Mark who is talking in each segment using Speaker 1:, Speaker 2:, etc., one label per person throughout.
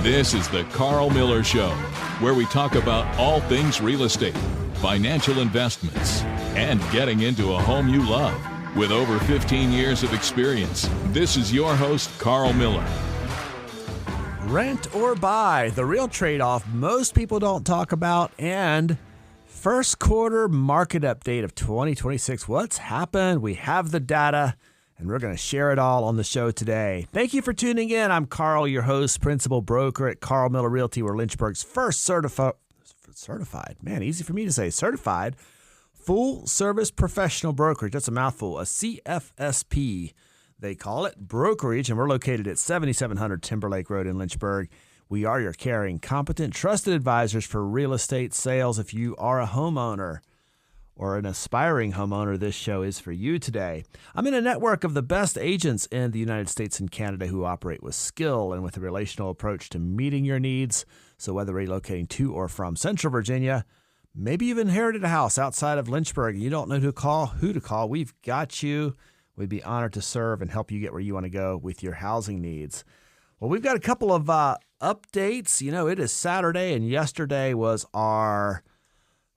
Speaker 1: This is the Karl Miller Show, where we talk about all things real estate, financial investments, and getting into a home you love. With over 15 years of experience, this is your host, Karl Miller.
Speaker 2: Rent or buy, the real trade-off most people don't talk about, and first quarter market update of 2026. What's happened? We have the data, and we're going to share it all on the show today. Thank you for tuning in. I'm Karl, your host, principal broker at Karl Miller Realty. We're Lynchburg's first certified, man, easy for me to say, certified full-service professional brokerage. That's a mouthful, a CFSP. They call it brokerage, and we're located at 7700 Timberlake Road in Lynchburg. We are your caring, competent, trusted advisors for real estate sales. If you are a homeowner or an aspiring homeowner, this show is for you today. I'm in a network of the best agents in the United States and Canada who operate with skill and with a relational approach to meeting your needs. So whether relocating to or from Central Virginia, maybe you've inherited a house outside of Lynchburg and you don't know who to call, we've got you. We'd be honored to serve and help you get where you want to go with your housing needs. Well, we've got a couple of updates. You know, it is Saturday, and yesterday was our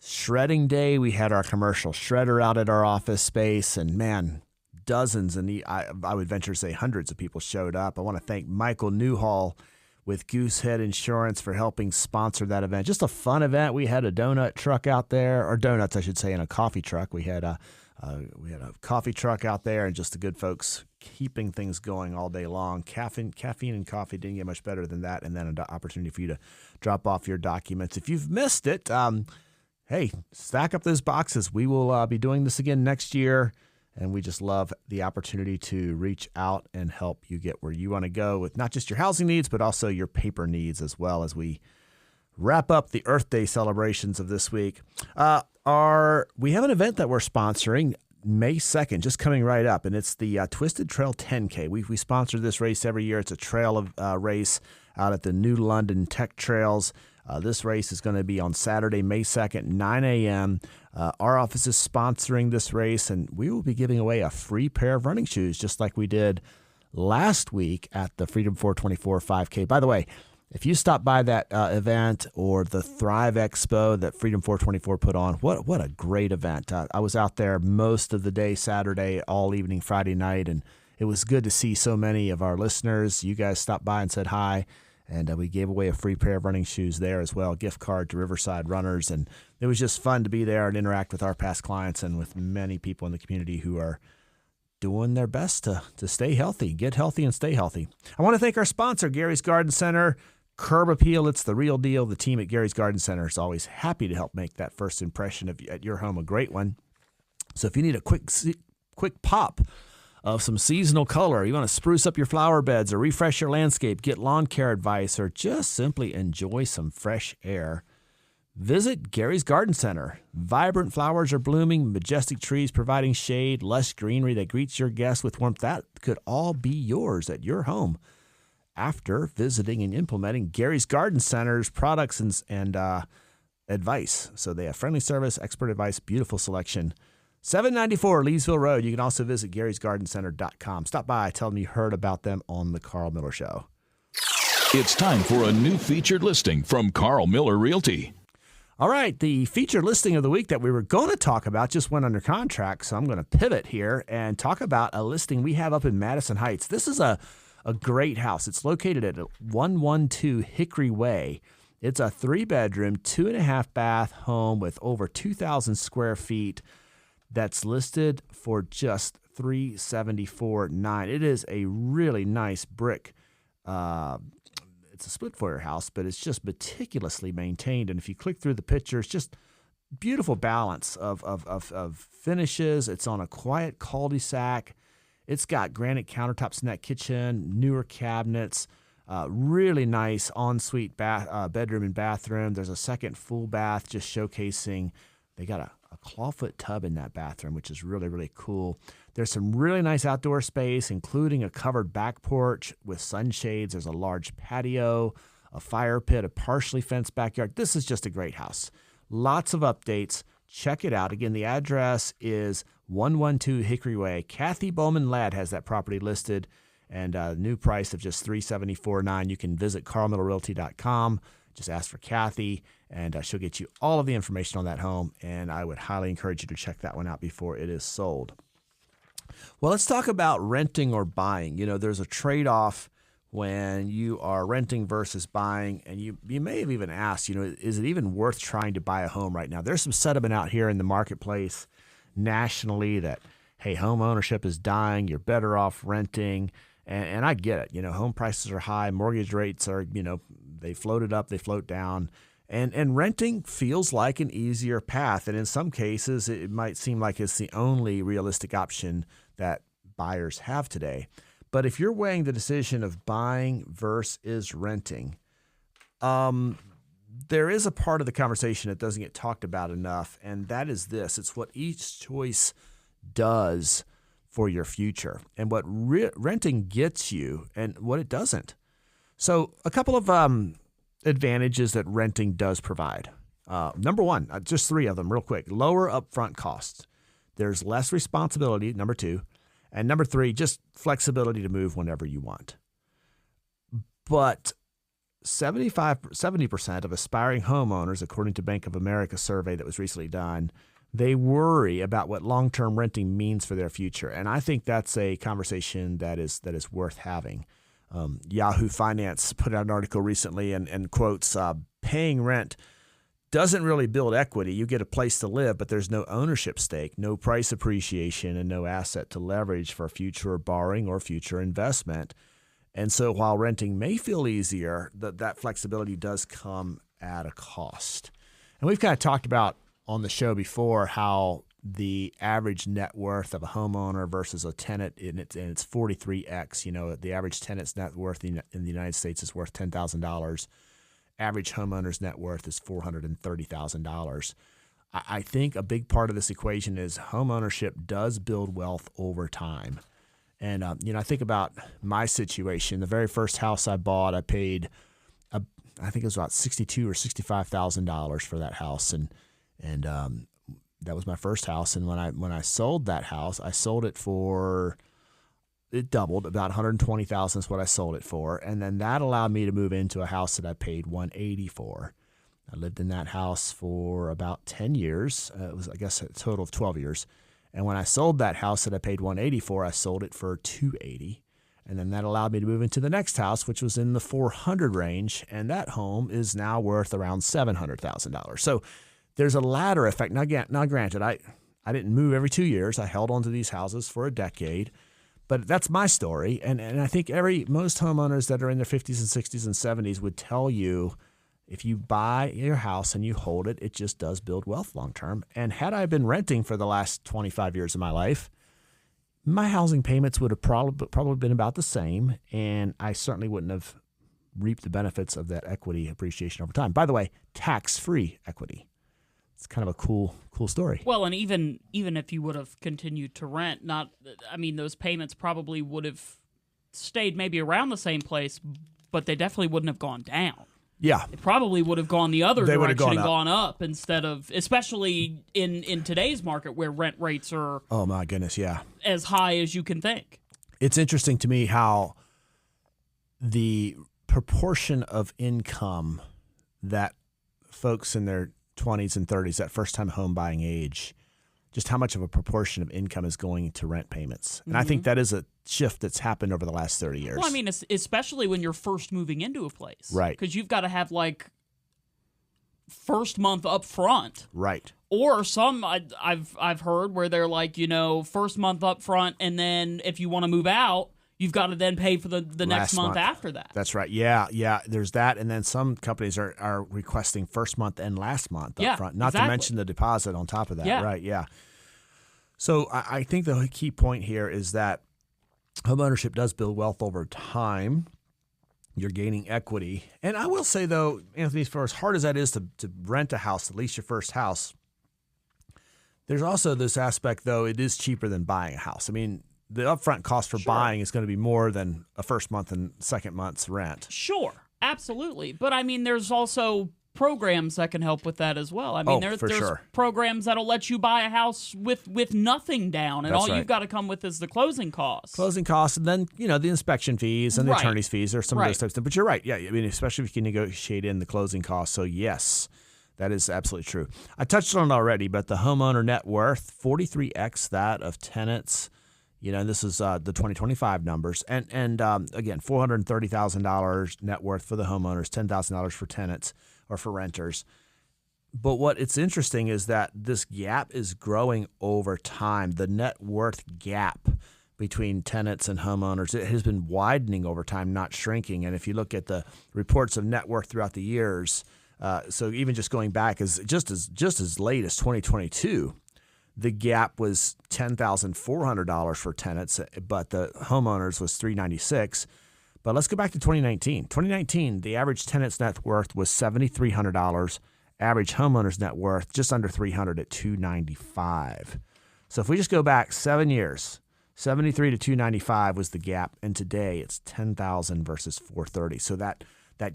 Speaker 2: shredding day. We had our commercial shredder out at our office space, and man, dozens, and I would venture to say hundreds of people showed up. I want to thank Michael Newhall with Goosehead Insurance for helping sponsor that event. Just a fun event. We had a donut truck out there, or donuts, I should say, and a coffee truck. We had a coffee truck out there, and just the good folks keeping things going all day long. Caffeine and coffee didn't get much better than that, and then an opportunity for you to drop off your documents. If you've missed it, hey, stack up those boxes. We will be doing this again next year, and we just love the opportunity to reach out and help you get where you want to go with not just your housing needs, but also your paper needs as well as we wrap up the Earth Day celebrations of this week. We have an event that we're sponsoring May 2nd, just coming right up, and it's the Twisted Trail 10K. We sponsor this race every year. It's a trail race out at the New London Tech Trails. This race is going to be on Saturday, May 2nd, 9 a.m. Our office is sponsoring this race, and we will be giving away a free pair of running shoes, just like we did last week at the Freedom 424 5K. By the way, if you stop by that event or the Thrive Expo that Freedom 424 put on, what a great event. I was out there most of the day Saturday, all evening Friday night, and it was good to see so many of our listeners. You guys stopped by and said hi, and we gave away a free pair of running shoes there as well, gift card to Riverside Runners, and it was just fun to be there and interact with our past clients and with many people in the community who are doing their best to stay healthy, get healthy, and stay healthy. I want to thank our sponsor, Gary's Garden Center. Curb Appeal, it's the real deal. The team at Gary's Garden Center is always happy to help make that first impression at your home a great one. So if you need a quick pop of some seasonal color, you want to spruce up your flower beds or refresh your landscape, get lawn care advice, or just simply enjoy some fresh air, visit Gary's Garden Center. Vibrant flowers are blooming, majestic trees providing shade, lush greenery that greets your guests with warmth. That could all be yours at your home after visiting and implementing Gary's Garden Center's products and advice. So they have friendly service, expert advice, beautiful selection. 794 Leesville Road. You can also visit garysgardencenter.com. Stop by, tell them you heard about them on the Karl Miller Show.
Speaker 1: It's time for a new featured listing from Karl Miller Realty.
Speaker 2: All right, the featured listing of the week that we were going to talk about just went under contract, so I'm going to pivot here and talk about a listing we have up in Madison Heights. This is a great house. It's located at 112 Hickory Way. It's a 3-bedroom, 2.5 bath home with over 2,000 square feet that's listed for just $374,900. It is a really nice brick. It's a split foyer house, but it's just meticulously maintained. And if you click through the pictures, just beautiful balance of finishes. It's on a quiet cul-de-sac. It's got granite countertops in that kitchen, newer cabinets, really nice ensuite bedroom and bathroom. There's a second full bath just showcasing. They got a clawfoot tub in that bathroom, which is really, really cool. There's some really nice outdoor space, including a covered back porch with sunshades. There's a large patio, a fire pit, a partially fenced backyard. This is just a great house. Lots of updates. Check it out. Again, the address is 112 Hickory Way. Kathy Bowman Ladd has that property listed and new price of just $374.9. You can visit karlmillerrealty.com. Just ask for Kathy, and she'll get you all of the information on that home, and I would highly encourage you to check that one out before it is sold. Well, let's talk about renting or buying. You know, there's a trade-off when you are renting versus buying, and you may have even asked, you know, is it even worth trying to buy a home right now? There's some sentiment out here in the marketplace nationally that, hey, home ownership is dying, you're better off renting, and I get it. You know, home prices are high, mortgage rates are, you know, they floated up, they float down, and renting feels like an easier path. And in some cases, it might seem like it's the only realistic option that buyers have today. But if you're weighing the decision of buying versus renting, there is a part of the conversation that doesn't get talked about enough, and that is this. It's what each choice does for your future and what renting gets you and what it doesn't. So a couple of advantages that renting does provide. Number one, just three of them real quick. Lower upfront costs. There's less responsibility, number two. And number three, just flexibility to move whenever you want. But 70% of aspiring homeowners, according to Bank of America survey that was recently done, they worry about what long-term renting means for their future. And I think that's a conversation that is worth having. Yahoo Finance put out an article recently and quotes, paying rent doesn't really build equity. You get a place to live, but there's no ownership stake, no price appreciation, and no asset to leverage for future borrowing or future investment. And so while renting may feel easier, that flexibility does come at a cost. And we've kind of talked about on the show before how the average net worth of a homeowner versus a tenant, and it's 43x. You know, the average tenant's net worth in the United States is worth $10,000. Average homeowner's net worth is $430,000. I think a big part of this equation is home ownership does build wealth over time. And, you know, I think about my situation. The very first house I bought, I paid, I think it was about $62,000 or $65,000 for that house. And that was my first house. And when I sold that house, I sold it for, it doubled, about $120,000 is what I sold it for. And then that allowed me to move into a house that I paid $180,000 for. I lived in that house for about 10 years. It was, I guess, a total of 12 years. And when I sold that house that I paid $180,000 for, I sold it for $280,000. And then that allowed me to move into the next house, which was in the $400,000 range. And that home is now worth around $700,000. So there's a ladder effect. Now granted, I didn't move every 2 years. I held on to these houses for a decade. But that's my story. And I think most homeowners that are in their 50s and 60s and 70s would tell you, if you buy your house and you hold it, it just does build wealth long term. And had I been renting for the last 25 years of my life, my housing payments would have probably been about the same, and I certainly wouldn't have reaped the benefits of that equity appreciation over time. By the way, tax-free equity. It's kind of a cool story.
Speaker 3: Well, and even if you would have continued to rent, those payments probably would have stayed maybe around the same place, but they definitely wouldn't have gone down.
Speaker 2: Yeah.
Speaker 3: It probably would have gone the other direction and
Speaker 2: up.
Speaker 3: gone up instead of, especially in today's market where rent rates are,
Speaker 2: oh my goodness, yeah,
Speaker 3: as high as you can think.
Speaker 2: It's interesting to me how the proportion of income that folks in their 20s and 30s, that first-time home buying age, just how much of a proportion of income is going to rent payments. And I think that is a shift that's happened over the last 30 years.
Speaker 3: Well, I mean, especially when you're first moving into a place.
Speaker 2: Right.
Speaker 3: Because you've got to have, first month up front.
Speaker 2: Right.
Speaker 3: Or some I've heard where they're first month up front, and then if you want to move out, you've got to then pay for the next month after that.
Speaker 2: That's right. Yeah. There's that, and then some companies are requesting first month and last month up front. Not to mention the deposit on top of that.
Speaker 3: Yeah.
Speaker 2: Right. Yeah. So I think the key point here is that homeownership does build wealth over time. You're gaining equity, and I will say though, Anthony, for as hard as that is to rent a house, at least your first house, there's also this aspect though. It is cheaper than buying a house. I mean, the upfront cost for buying is going to be more than a first month and second month's rent.
Speaker 3: Sure, absolutely. But I mean, there's also programs that can help with that as well. I mean, there's
Speaker 2: sure.
Speaker 3: programs that'll let you buy a house with nothing down, and
Speaker 2: That's
Speaker 3: all
Speaker 2: right.
Speaker 3: you've got to come with is the closing costs.
Speaker 2: Closing costs, and then, the inspection fees and the
Speaker 3: Right.
Speaker 2: attorney's fees or some of
Speaker 3: Right.
Speaker 2: those types of things. But you're right. Yeah, I mean, especially if you can negotiate in the closing costs. So, yes, that is absolutely true. I touched on it already, but the homeowner net worth, 43x that of tenants. And this is the 2025 numbers. And again, $430,000 net worth for the homeowners, $10,000 for tenants or for renters. But what it's interesting is that this gap is growing over time. The net worth gap between tenants and homeowners, it has been widening over time, not shrinking. And if you look at the reports of net worth throughout the years, so even just going back as just as late as 2022, the gap was $10,400 for tenants, but the homeowners was $396. But let's go back to 2019. 2019, the average tenant's net worth was $7,300. Average homeowner's net worth just under $300 at $295. So if we just go back 7 years, 73 to 295 was the gap, and today it's 10,000 versus 430. So that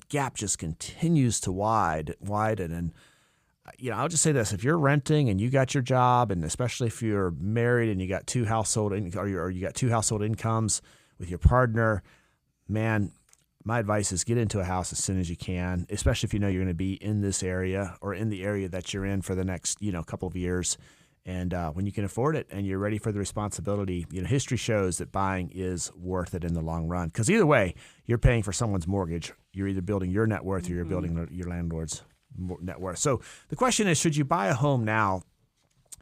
Speaker 2: gap just continues to widen. And I'll just say this: if you're renting and you got your job, and especially if you're married and you got two household incomes with your partner, man, my advice is get into a house as soon as you can, especially if you know you're going to be in this area or in the area that you're in for the next, couple of years. And when you can afford it and you're ready for the responsibility, history shows that buying is worth it in the long run. Because either way, you're paying for someone's mortgage. You're either building your net worth or you're building your landlord's net worth. So the question is, should you buy a home now?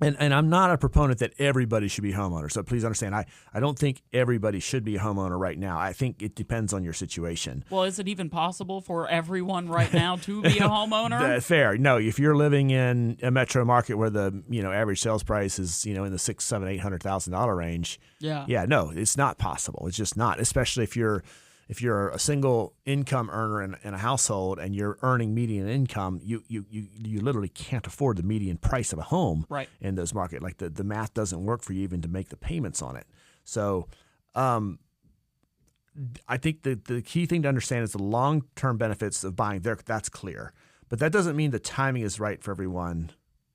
Speaker 2: And I'm not a proponent that everybody should be a homeowner. So please understand, I don't think everybody should be a homeowner right now. I think it depends on your situation.
Speaker 3: Well, is it even possible for everyone right now to be a homeowner?
Speaker 2: Fair. No, if you're living in a metro market where the average sales price is in the $600,000, $700,000, $800,000 range. Yeah. No, it's not possible. It's just not. Especially if you're a single income earner in a household and you're earning median income, you literally can't afford the median price of a home in those markets. Like the math doesn't work for you even to make the payments on it. So I think the key thing to understand is the long-term benefits of buying. That's clear. But that doesn't mean the timing is right for everyone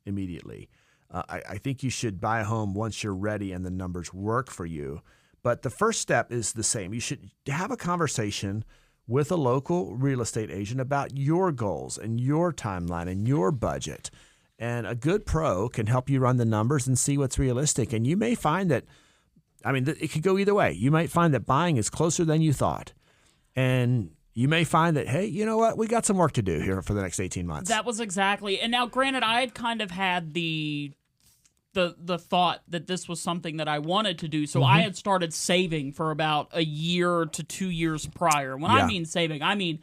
Speaker 2: immediately. I think you should buy a home once you're ready and the numbers work for you. But the first step is the same. You should have a conversation with a local real estate agent about your goals and your timeline and your budget. And a good pro can help you run the numbers and see what's realistic. And you may find that, it could go either way. You might find that buying is closer than you thought. And you may find that, hey, you know what? We got some work to do here for the next 18 months.
Speaker 3: That was exactly. And now, granted, I had kind of had the thought that this was something that I wanted to do. So I had started saving for about a year to 2 years prior. When I mean saving, I mean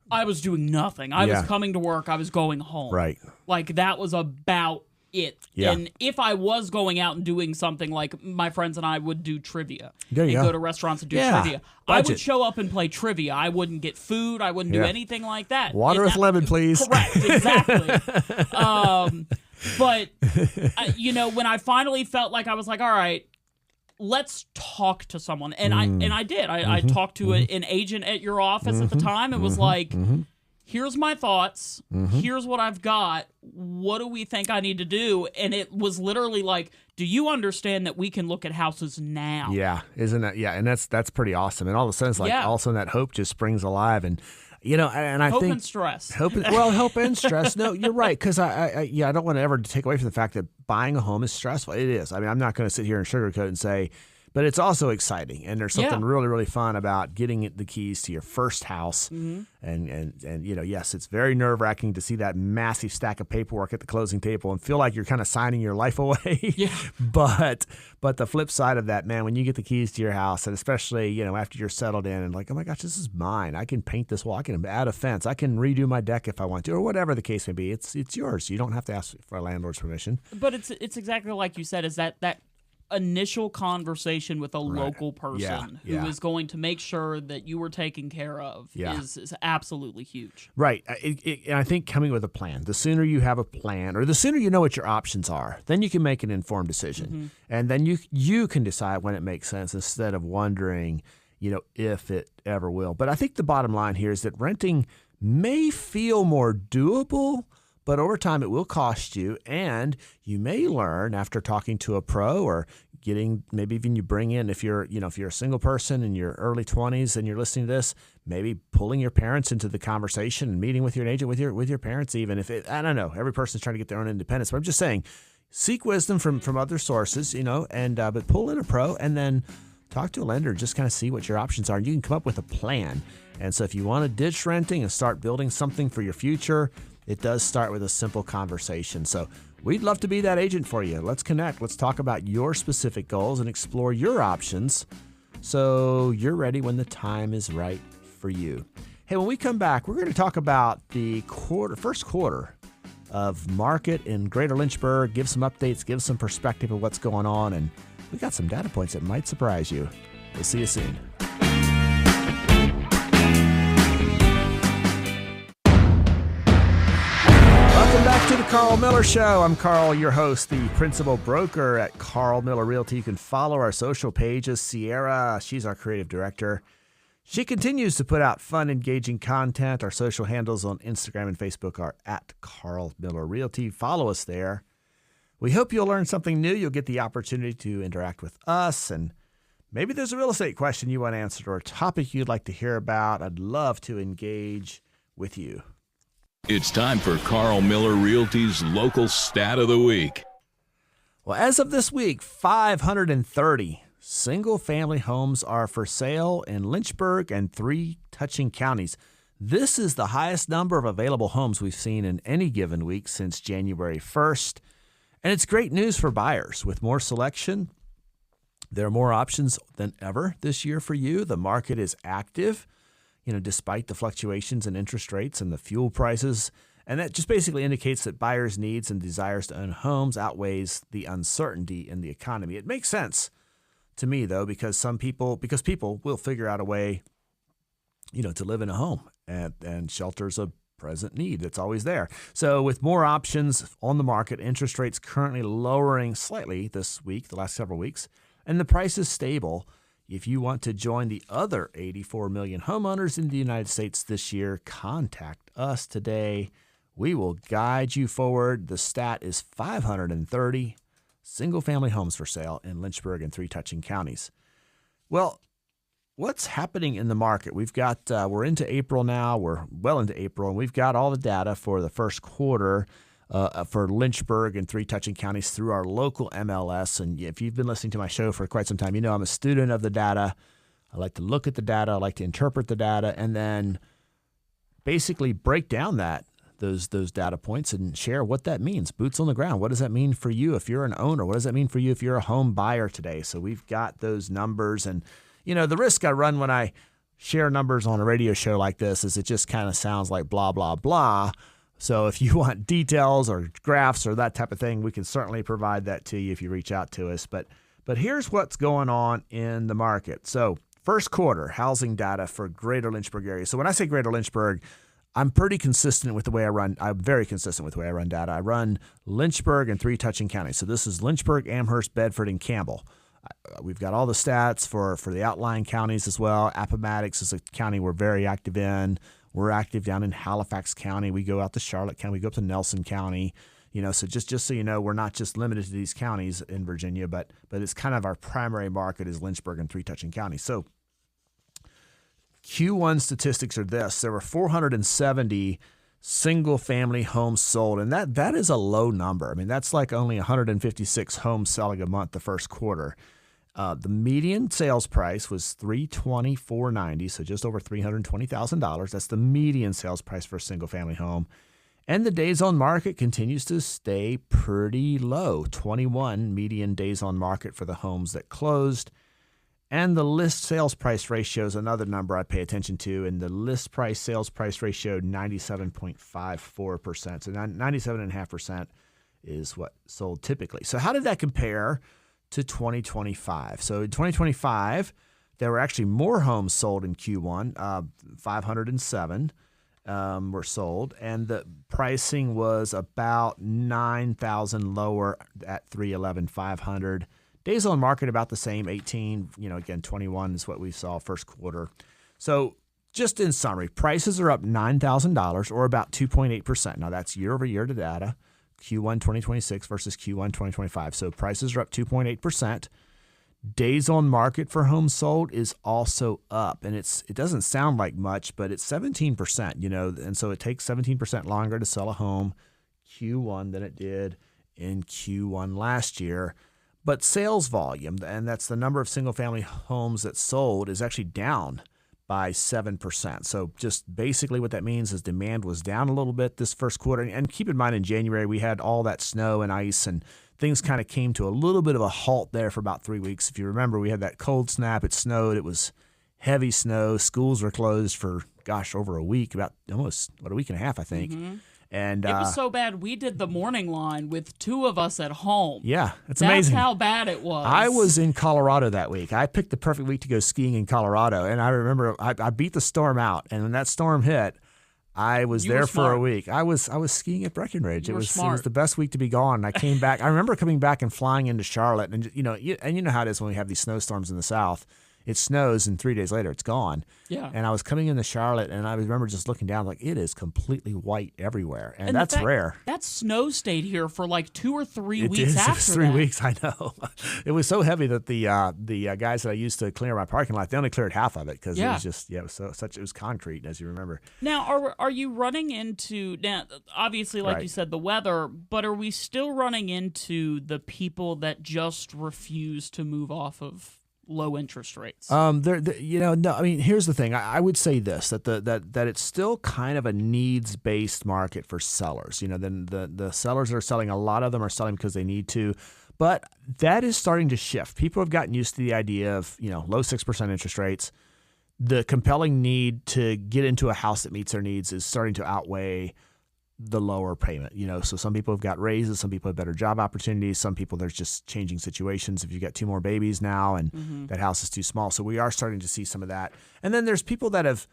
Speaker 3: I was doing nothing. I was coming to work. I was going home.
Speaker 2: Right.
Speaker 3: Like that was about it.
Speaker 2: Yeah.
Speaker 3: And if I was going out and doing something like my friends and I would do trivia
Speaker 2: There you
Speaker 3: and
Speaker 2: go
Speaker 3: to restaurants and do
Speaker 2: Yeah.
Speaker 3: trivia,
Speaker 2: Budget.
Speaker 3: I would show up and play trivia. I wouldn't get food. I wouldn't do anything like that.
Speaker 2: Water
Speaker 3: And
Speaker 2: with lemon, please.
Speaker 3: Correct, exactly. But, when I finally felt like I was like, all right, let's talk to someone. And I did. I talked to an agent at your office at the time and was like, here's my thoughts. Here's what I've got. What do we think I need to do? And it was literally like, do you understand that we can look at houses now?
Speaker 2: Yeah, isn't that? Yeah, and that's pretty awesome. And all of a sudden, it's like all of a sudden that hope just springs alive. And and I
Speaker 3: Hope
Speaker 2: think
Speaker 3: and stress.
Speaker 2: Hope and stress. No, you're right. Because I don't want to ever take away from the fact that buying a home is stressful. It is. I'm not going to sit here and sugarcoat and say, but it's also exciting. And there's something really, really fun about getting the keys to your first house. And yes, it's very nerve wracking to see that massive stack of paperwork at the closing table and feel like you're kind of signing your life away.
Speaker 3: Yeah.
Speaker 2: But the flip side of that, man, when you get the keys to your house, and especially, after you're settled in and like, oh my gosh, this is mine. I can paint this wall. I can add a fence. I can redo my deck if I want to, or whatever the case may be. It's yours. You don't have to ask for a landlord's permission.
Speaker 3: But it's exactly like you said, is that initial conversation with a local person who is going to make sure that you were taken care of is absolutely huge.
Speaker 2: Right. And I think coming with a plan, the sooner you have a plan or the sooner you know what your options are, then you can make an informed decision. And then you can decide when it makes sense instead of wondering, if it ever will. But I think the bottom line here is that renting may feel more doable, but over time it will cost you, and you may learn after talking to a pro or getting, maybe even you bring in, if you're a single person in your early 20s and you're listening to this, maybe pulling your parents into the conversation and meeting with your agent, with your parents, even if I don't know, every person's trying to get their own independence, but I'm just saying, seek wisdom from other sources, and but pull in a pro and then talk to a lender, just kind of see what your options are. You can come up with a plan. And so if you want to ditch renting and start building something for your future, it does start with a simple conversation. So we'd love to be that agent for you. Let's connect. Let's talk about your specific goals and explore your options so you're ready when the time is right for you. Hey, when we come back, we're going to talk about the first quarter of market in Greater Lynchburg, give some updates, give some perspective of what's going on, and we got some data points that might surprise you. We'll see you soon. Welcome back to the Karl Miller Show. I'm Karl, your host, the principal broker at Karl Miller Realty. You can follow our social pages. Sierra, she's our creative director. She continues to put out fun, engaging content. Our social handles on Instagram and Facebook are at Karl Miller Realty. Follow us there. We hope you'll learn something new. You'll get the opportunity to interact with us, and maybe there's a real estate question you want answered or a topic you'd like to hear about. I'd love to engage with you.
Speaker 1: It's time for Karl Miller Realty's local stat of the week.
Speaker 2: Well, as of this week, 530 single-family homes are for sale in Lynchburg and 3 touching counties. This is the highest number of available homes we've seen in any given week since January 1st. And it's great news for buyers. With more selection, there are more options than ever this year for you. The market is active, despite the fluctuations in interest rates and the fuel prices. And that just basically indicates that buyers' needs and desires to own homes outweighs the uncertainty in the economy. It makes sense to me, though, because people will figure out a way, to live in a home, and shelter's a present need that's always there. So with more options on the market, interest rates currently lowering slightly this week, the last several weeks, and the price is stable. If you want to join the other 84 million homeowners in the United States this year, contact us today. We will guide you forward. The stat is 530 single-family homes for sale in Lynchburg and 3 touching counties. Well, what's happening in the market? We've got, we're into April now. We're well into April, and we've got all the data for the first quarter for Lynchburg and 3 touching counties through our local MLS. And if you've been listening to my show for quite some time, I'm a student of the data. I like to look at the data. I like to interpret the data, and then basically break down those data points and share what that means. Boots on the ground. What does that mean for you if you're an owner? What does that mean for you if you're a home buyer today? So we've got those numbers. And, the risk I run when I share numbers on a radio show like this is it just kind of sounds like blah, blah, blah. So if you want details or graphs or that type of thing, we can certainly provide that to you if you reach out to us. But here's what's going on in the market. So first quarter housing data for Greater Lynchburg area. So when I say Greater Lynchburg, I'm pretty consistent with the way I run. I'm very consistent with the way I run data. I run Lynchburg and 3 touching counties. So this is Lynchburg, Amherst, Bedford, and Campbell. We've got all the stats for the outlying counties as well. Appomattox is a county we're very active in. We're active down in Halifax County. We go out to Charlotte County. We go up to Nelson County. So just so you know, we're not just limited to these counties in Virginia, but it's kind of our primary market is Lynchburg and 3 touching counties. So Q1 statistics are this. There were 470 single-family homes sold, and that is a low number. I mean, that's like only 156 homes selling a month the first quarter. The median sales price was $324.90, so just over $320,000. That's the median sales price for a single-family home. And the days on market continues to stay pretty low, 21 median days on market for the homes that closed. And the list sales price ratio is another number I pay attention to, and the list price sales price ratio 97.54%. So 97.5% is what sold typically. So how did that compare to 2025? So in 2025, there were actually more homes sold in Q1, 507 were sold, and the pricing was about 9,000 lower at 311,500. Days on market about the same, 18, again, 21 is what we saw first quarter. So just in summary, prices are up $9,000 or about 2.8%. Now, that's year-over-year data, Q1 2026 versus Q1 2025. So prices are up 2.8%. Days on market for homes sold is also up, and it doesn't sound like much, but it's 17%, and so it takes 17% longer to sell a home Q1 than it did in Q1 last year. But sales volume, and that's the number of single-family homes that sold, is actually down by 7%. So just basically what that means is demand was down a little bit this first quarter. And keep in mind, in January, we had all that snow and ice, and things kind of came to a little bit of a halt there for about 3 weeks. If you remember, we had that cold snap. It snowed. It was heavy snow. Schools were closed for, over a week, about almost, a week and a half, I think.
Speaker 3: Mm-hmm.
Speaker 2: And
Speaker 3: it was so bad, we did the morning line with 2 of us at home.
Speaker 2: Yeah, it's amazing.
Speaker 3: That's how bad it was.
Speaker 2: I was in Colorado that week. I picked the perfect week to go skiing in Colorado, and I remember I beat the storm out. And when that storm hit, I was there for a week. I was skiing at Breckenridge. It was the best week to be gone. And I came back. I remember coming back and flying into Charlotte, and you know how it is when we have these snowstorms in the South. It snows, and 3 days later, it's gone.
Speaker 3: Yeah.
Speaker 2: And I was coming into Charlotte, and I remember just looking down, like, it is completely white everywhere. And that's rare.
Speaker 3: That snow stayed here for like 2 or 3 weeks after that. It was
Speaker 2: 3 weeks, I know. It was so heavy that the guys that I used to clear my parking lot, they only cleared half of it because it was just, it was concrete, as you remember.
Speaker 3: Now, are you running into, obviously, like you said, the weather, but are we still running into the people that just refuse to move off of low interest rates?
Speaker 2: No. I mean, here's the thing. I would say this: that it's still kind of a needs-based market for sellers. Then the sellers that are selling, a lot of them are selling because they need to, but that is starting to shift. People have gotten used to the idea of low 6% interest rates. The compelling need to get into a house that meets their needs is starting to outweigh the lower payment. So some people have got raises, some people have better job opportunities, some people there's just changing situations. If you got 2 more babies now and that house is too small. So we are starting to see some of that. And then there's people that have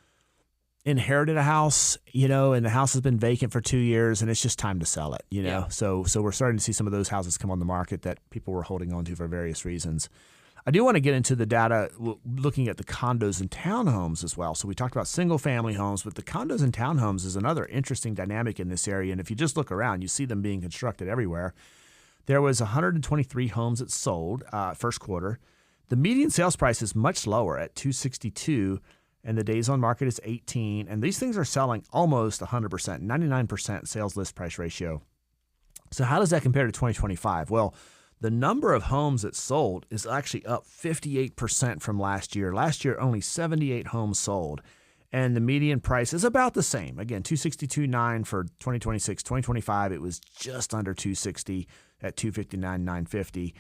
Speaker 2: inherited a house, and the house has been vacant for 2 years and it's just time to sell it,
Speaker 3: Yeah.
Speaker 2: So we're starting to see some of those houses come on the market that people were holding on to for various reasons. I do want to get into the data looking at the condos and townhomes as well. So we talked about single-family homes, but the condos and townhomes is another interesting dynamic in this area. And if you just look around, you see them being constructed everywhere. There was 123 homes that sold first quarter. The median sales price is much lower at $262, and the days on market is 18. And these things are selling almost 100%, 99% sales list price ratio. So how does that compare to 2025? Well, the number of homes that sold is actually up 58% from last year. Last year, only 78 homes sold, and the median price is about the same. Again, $262,900 for 2026. 2025, it was just under $260 at $259,950,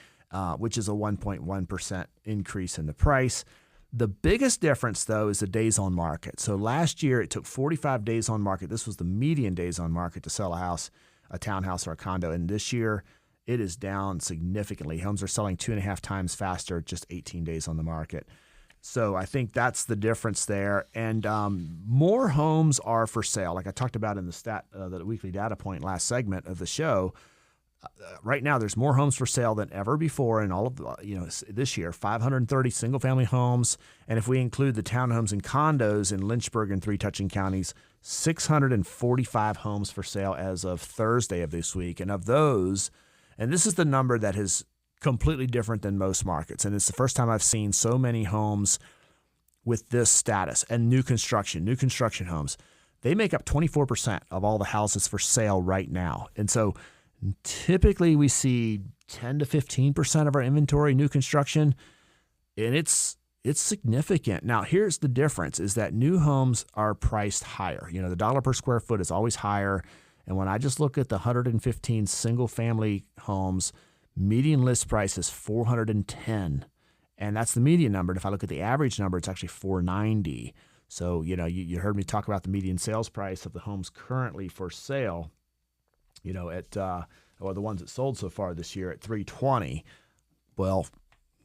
Speaker 2: which is a 1.1% increase in the price. The biggest difference, though, is the days on market. So last year, it took 45 days on market. This was the median days on market to sell a house, a townhouse, or a condo. And this year, it is down significantly. Homes are selling 2.5 times faster, just 18 days on the market. So I think that's the difference there. And more homes are for sale. Like I talked about in the weekly data point last segment of the show. Right now, there's more homes for sale than ever before in all of this year. 530 single-family homes, and if we include the townhomes and condos in Lynchburg and 3 touching counties, 645 homes for sale as of Thursday of this week. And of those, and this is the number that is completely different than most markets, and it's the first time I've seen so many homes with this status. And new construction homes, they make up 24% of all the houses for sale right now. And so typically we see 10 to 15% of our inventory new construction, and it's significant. Now, here's the difference, is that new homes are priced higher. The dollar per square foot is always higher. And when I just look at the 115 single-family homes, median list price is $410, and that's the median number. And if I look at the average number, it's actually $490. So, you heard me talk about the median sales price of the homes currently for sale, or the ones that sold so far this year at $320. Well,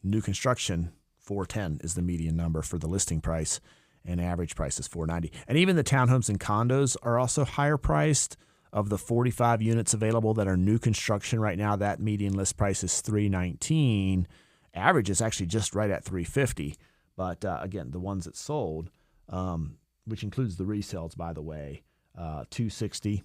Speaker 2: new construction, $410 is the median number for the listing price, and average price is $490. And even the townhomes and condos are also higher priced. Of the 45 units available that are new construction right now, that median list price is $319. Average is actually just right at $350. But again, the ones that sold, which includes the resales, by the way, $260.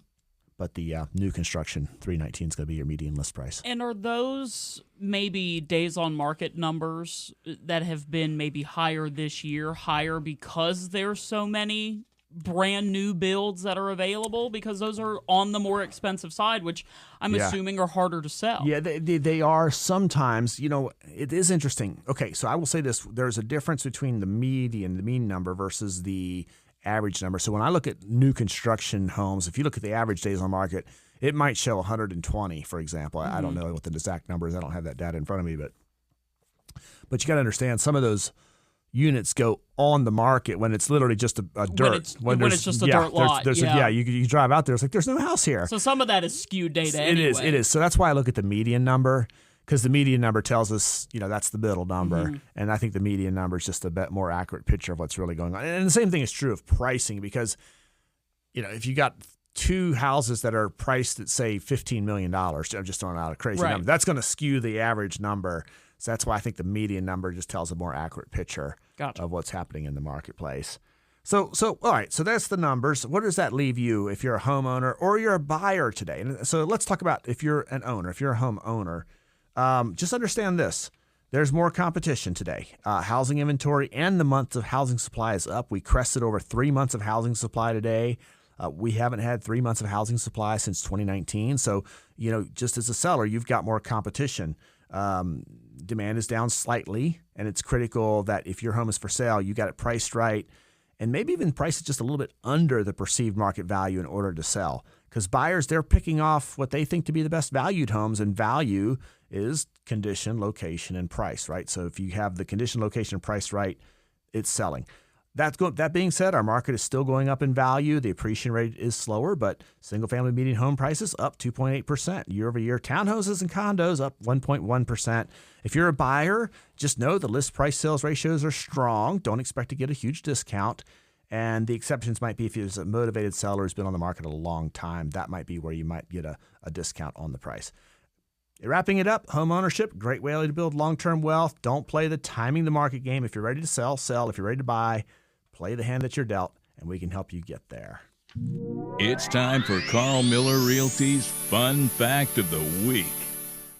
Speaker 2: But the new construction, $319 is going to be your median list price.
Speaker 3: And are those maybe days on market numbers that have been maybe higher this year, higher because there's so many brand new builds that are available? Because those are on the more expensive side, which I'm assuming are harder to sell.
Speaker 2: Yeah, they are sometimes. It is interesting. Okay, so I will say this. There's a difference between the median, the mean number versus the average number. So when I look at new construction homes, if you look at the average days on market, it might show 120, for example. I don't know what the exact number is. I don't have that data in front of me, but you got to understand some of those units go on the market when it's literally just a dirt.
Speaker 3: When it's just a dirt lot.
Speaker 2: You drive out there, it's like there's no house here.
Speaker 3: So some of that is skewed data anyway.
Speaker 2: It is. So that's why I look at the median number, because the median number tells us, that's the middle number. And I think the median number is just a bit more accurate picture of what's really going on. And the same thing is true of pricing, because, if you got two houses that are priced at, say, $15 million, I'm just throwing out a crazy number, that's going to skew the average number. So that's why I think the median number just tells a more accurate picture of what's happening in the marketplace. So all right, so that's the numbers. What does that leave you if you're a homeowner or you're a buyer today? And so let's talk about if you're an owner, if you're a homeowner. Just understand this. There's more competition today. Housing inventory and the months of housing supply is up. We crested over 3 months of housing supply today. We haven't had 3 months of housing supply since 2019. So, just as a seller, you've got more competition. Demand is down slightly, and it's critical that if your home is for sale, you got it priced right, and maybe even price it just a little bit under the perceived market value in order to sell. Because buyers, they're picking off what they think to be the best valued homes, and value is condition, location, and price, right? So if you have the condition, location, and price right, it's selling. That being said, our market is still going up in value. The appreciation rate is slower, but single-family median home prices up 2.8% year over year. Townhouses and condos up 1.1%. If you're a buyer, just know the list price sales ratios are strong. Don't expect to get a huge discount. And the exceptions might be if you're a motivated seller who's been on the market a long time. That might be where you might get a discount on the price. Wrapping it up, home ownership, great way to build long-term wealth. Don't play the timing the market game. If you're ready to sell, sell. If you're ready to buy, play the hand that you're dealt, and we can help you get there.
Speaker 1: It's time for Karl Miller Realty's Fun Fact of the Week.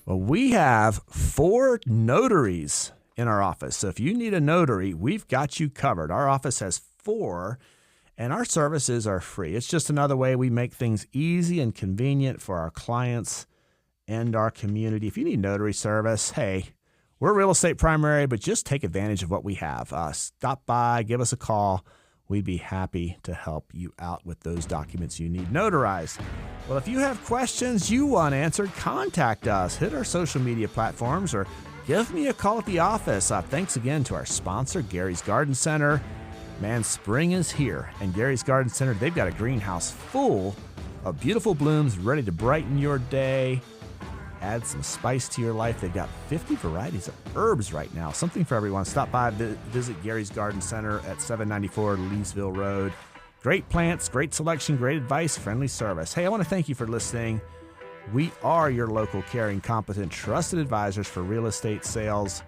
Speaker 2: Well, we have 4 notaries in our office. So if you need a notary, we've got you covered. Our office has 4, and our services are free. It's just another way we make things easy and convenient for our clients and our community. If you need notary service, hey, we're real estate primary, but just take advantage of what we have. Stop by, give us a call. We'd be happy to help you out with those documents you need notarized. Well, if you have questions you want answered, contact us. Hit our social media platforms or give me a call at the office. Thanks again to our sponsor, Gary's Garden Center. Man, spring is here, and Gary's Garden Center, they've got a greenhouse full of beautiful blooms ready to brighten your day. Add some spice to your life. They've got 50 varieties of herbs right now. Something for everyone. Stop by, visit Gary's Garden Center at 794 Leesville Road. Great plants, great selection, great advice, friendly service. Hey, I want to thank you for listening. We are your local, caring, competent, trusted advisors for real estate sales.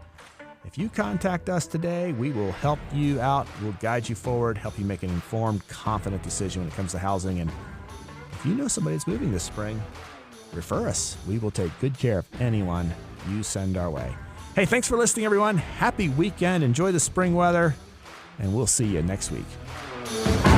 Speaker 2: If you contact us today, we will help you out. We'll guide you forward, help you make an informed, confident decision when it comes to housing. And if you know somebody that's moving this spring, refer us. We will take good care of anyone you send our way. Hey, thanks for listening, everyone. Happy weekend. Enjoy the spring weather, and we'll see you next week.